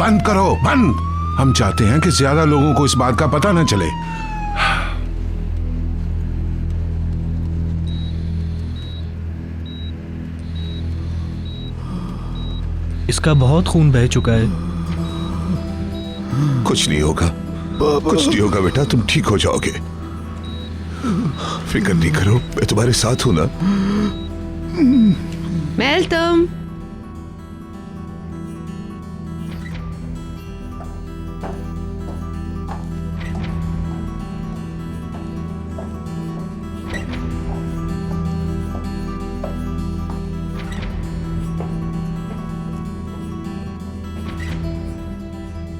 बंद करो, बंद। हम चाहते हैं कि ज्यादा लोगों को इस बात का पता न चले। इसका बहुत खून बह चुका है। कुछ नहीं होगा, कुछ नहीं होगा बेटा, तुम ठीक हो जाओगे। फिक्र नहीं करो, मैं तुम्हारे साथ हूं ना। मेल्तम,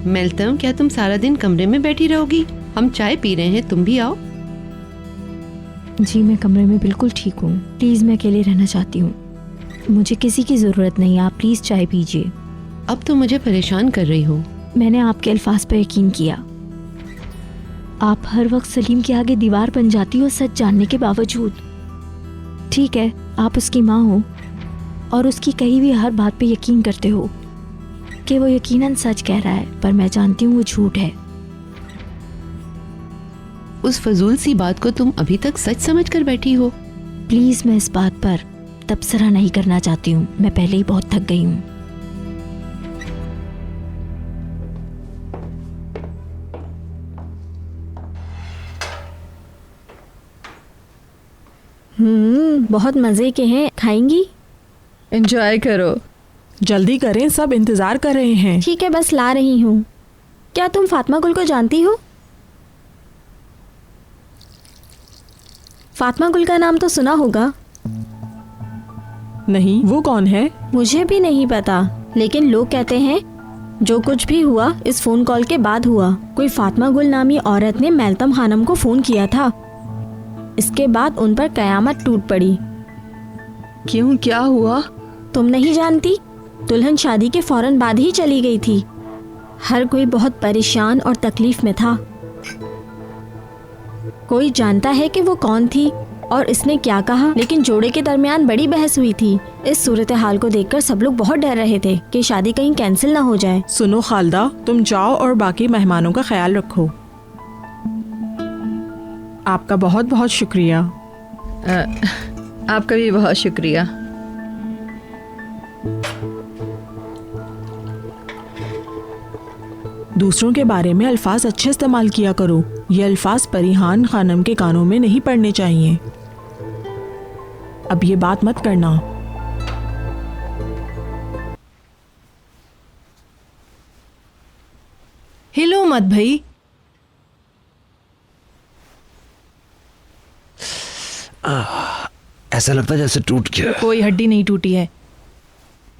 मेल्तम, क्या तुम सारा दिन कमरे में बैठी रहोगी? हम चाय पी रहे हैं, तुम भी आओ। जी मैं कमरे में बिल्कुल ठीक हूँ। प्लीज मैं अकेले रहना चाहती हूँ, मुझे किसी की जरूरत नहीं। आप प्लीज चाय पीजिए। अब तो मुझे परेशान कर रही हो। मैंने आपके अल्फाज पर यकीन किया। आप हर वक्त सलीम के आगे दीवार बन जाती हो सच जानने के बावजूद। ठीक है, आप उसकी माँ हो और उसकी कही हुई हर बात पे यकीन करते हो कि वो यकीनन सच कह रहा है, पर मैं जानती हूँ वो झूठ है। उस फजूल सी बात को तुम अभी तक सच समझ कर बैठी हो। प्लीज मैं इस बात पर तबसरा नहीं करना चाहती हूँ, मैं पहले ही बहुत थक गई हूँ। बहुत मजे के हैं, खाएंगी? एंजॉय करो, जल्दी करें, सब इंतजार कर रहे हैं। ठीक है, बस ला रही हूँ। क्या तुम फातिमा गुल को जानती हो? फातिमा गुल का नाम तो सुना होगा। नहीं, वो कौन है? मुझे भी नहीं पता, लेकिन लोग कहते हैं जो कुछ भी हुआ इस फोन कॉल के बाद हुआ। कोई फातिमा गुल नामी औरत ने मेल्तम खानम को फोन किया था। इसके बाद उन पर कयामत टूट पड़ी। क्यों, क्या हुआ? तुम नहीं जानती? दुल्हन शादी के फौरन बाद ही चली गई थी। हर कोई बहुत परेशान और तकलीफ में था। कोई जानता है कि वो कौन थी और इसने क्या कहा, लेकिन जोड़े के दरमियान बड़ी बहस हुई थी। इस सूरत हाल को देखकर सब लोग बहुत डर रहे थे कि शादी कहीं कैंसिल ना हो जाए। सुनो खालदा, तुम जाओ और बाकी मेहमानों का ख्याल रखो। आपका बहुत बहुत शुक्रिया। आपका भी बहुत शुक्रिया। दूसरों के बारे में अल्फाज अच्छे इस्तेमाल किया करो। ये अल्फाज परिहान खानम के कानों में नहीं पड़ने चाहिए। अब ये बात मत करना। हिलो मत भाई। ऐसा लगता है जैसे टूट गया। कोई हड्डी नहीं टूटी है,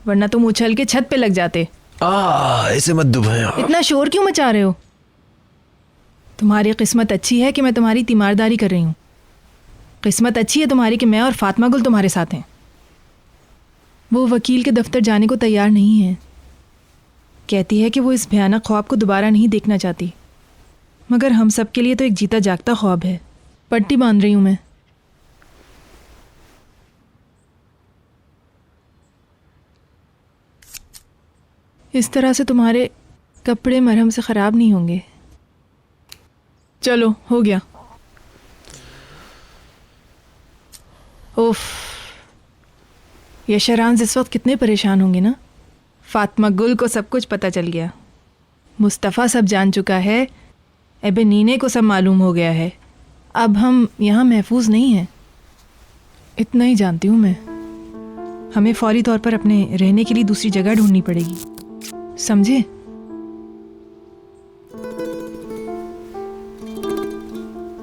वरना तुम उछल के छत पे लग जाते। ऐसे मत दुभाएं। इतना शोर क्यों मचा रहे हो? तुम्हारी किस्मत अच्छी है कि मैं तुम्हारी तीमारदारी कर रही हूँ। किस्मत अच्छी है तुम्हारी कि मैं और फातिमा गुल तुम्हारे साथ हैं। वो वकील के दफ्तर जाने को तैयार नहीं है। कहती है कि वो इस भयानक ख्वाब को दोबारा नहीं देखना चाहती, मगर हम सब के लिए तो एक जीता जागता ख्वाब है। पट्टी बांध रही हूँ मैं। इस तरह से तुम्हारे कपड़े मरहम से ख़राब नहीं होंगे। चलो, हो गया। उफ, ये शरांज इस वक्त कितने परेशान होंगे ना। फातिमा गुल को सब कुछ पता चल गया, मुस्तफ़ा सब जान चुका है, एबे नीने को सब मालूम हो गया है। अब हम यहाँ महफूज नहीं हैं। इतना ही जानती हूँ मैं। हमें फौरी तौर पर अपने रहने के लिए दूसरी जगह ढूंढनी पड़ेगी, समझे?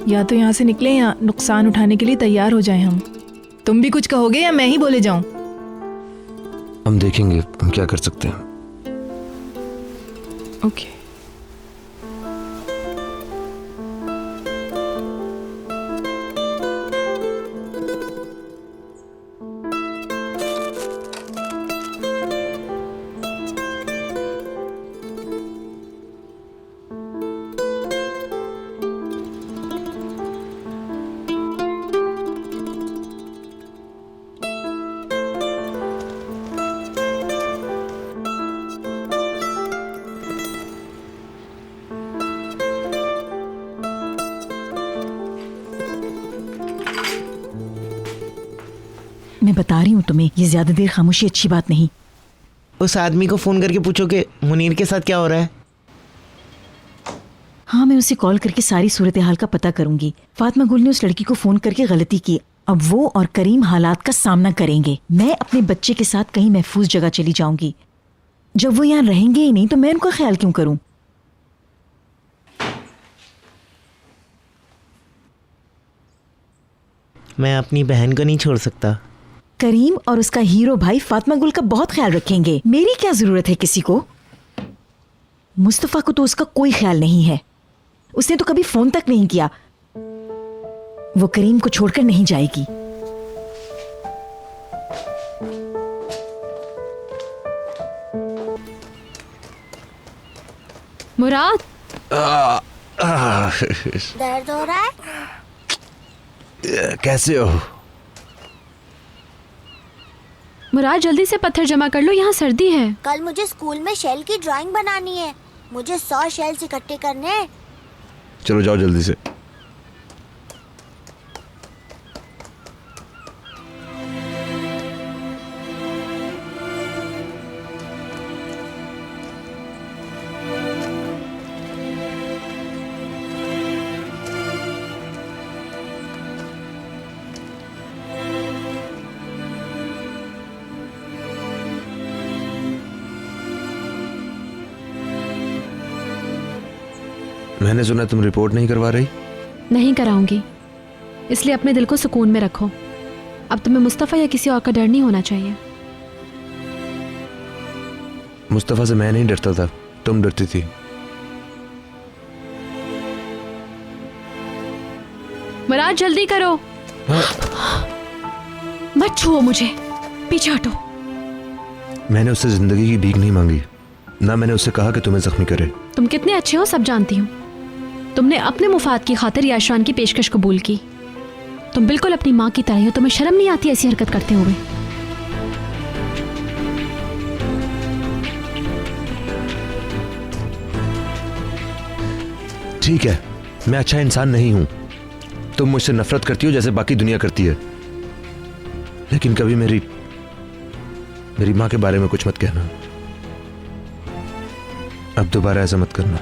या तो यहाँ से निकले या नुकसान उठाने के लिए तैयार हो जाएं हम। तुम भी कुछ कहोगे या मैं ही बोले जाऊं? हम देखेंगे हम क्या कर सकते हैं। ओके। बता रही हूँ तुम्हें, ये ज्यादा देर खामोशी अच्छी बात नहीं। उस आदमी को फोन करके पूछो कि मुनीर के साथ क्या हो रहा है। हाँ, मैं उसे कॉल करके सारी सूरत हाल का पता करूंगी। फातिमा गुल ने उस लड़की को फोन करके गलती की। अब वो और करीम हालात का सामना करेंगे। मैं अपने बच्चे के साथ कहीं महफूज जगह चली जाऊंगी। जब वो यहाँ रहेंगे ही नहीं तो मैं उनका ख्याल क्यों करूं? मैं अपनी बहन को नहीं छोड़ सकता। करीम और उसका हीरो भाई फातिमा गुल का बहुत ख्याल रखेंगे। मेरी क्या जरूरत है किसी को? मुस्तफा को तो उसका कोई ख्याल नहीं है। उसने तो कभी फोन तक नहीं किया। वो करीम को छोड़कर नहीं जाएगी। मुराद, दर्द हो रहा है? कैसे हो? मुराद जल्दी से पत्थर जमा कर लो, यहाँ सर्दी है। कल मुझे स्कूल में शेल की ड्राइंग बनानी है। मुझे 100 शेल्स इकट्ठे करने हैं। चलो जाओ जल्दी से। मैंने सुना तुम रिपोर्ट नहीं करवा रही। नहीं कराऊंगी, इसलिए अपने दिल को सुकून में रखो। अब तुम्हें मुस्तफ़ा या किसी और का डर नहीं होना चाहिए। मुस्तफ़ा से मैं नहीं डरता था, तुम डरती थी। मुराद जल्दी करो। मत छुओ मुझे, पीछे हटो। मैंने उससे जिंदगी की भीख नहीं मांगी, ना मैंने उससे कहा कि तुम्हें जख्मी करे। तुम कितने अच्छे हो सब जानती हूँ। तुमने अपने मुफाद की खातिर याशरान की पेशकश कबूल की। तुम बिल्कुल अपनी माँ की तरह हो। तुम्हें शर्म नहीं आती ऐसी हरकत करते हुए? ठीक है, मैं अच्छा इंसान नहीं हूं। तुम मुझसे नफरत करती हो जैसे बाकी दुनिया करती है, लेकिन कभी मेरी माँ के बारे में कुछ मत कहना। अब दोबारा ऐसा मत करना।